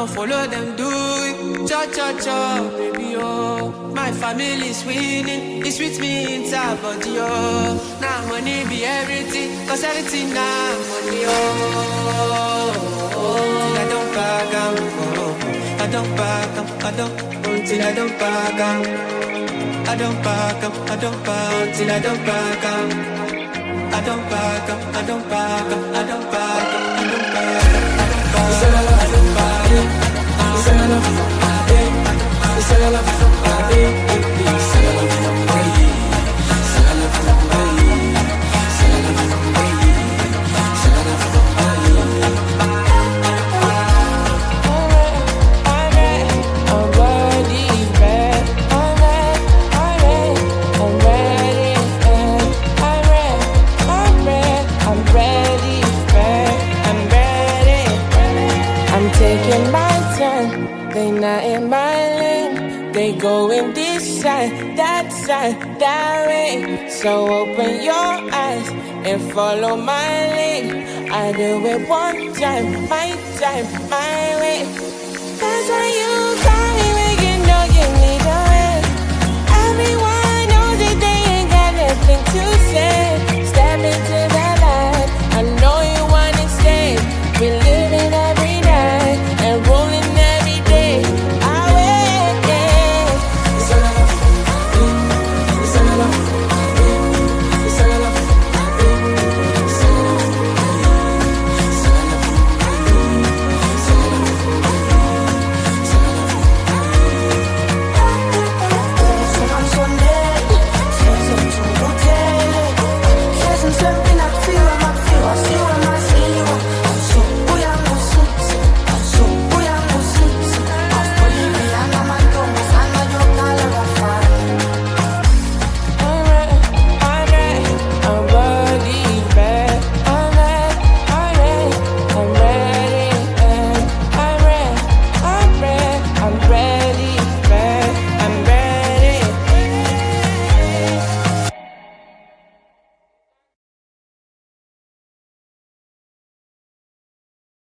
I'ma follow them do it. Cha cha cha, baby oh. My family's winning, it's with me inside body oh. Now money be everything, cause everything now money oh. Till I don't back out, oh. I don't back up, I don't, till I don't back out. I don't back up, I don't back till I don't back out. I don't back up, I don't back up, I don't back up, I don't back up, I don't back up, I don't back up. You say I love you from my day. You say I love you from my day. You say I love you from my day. Say I love you from my day. Say I love you from my day. Say I love you from my day. I'm ready, man. I'm ready, man. I'm taking my time, they not in my lane. They going this side, that way. So open your eyes and follow my lead. I do it one time, my way.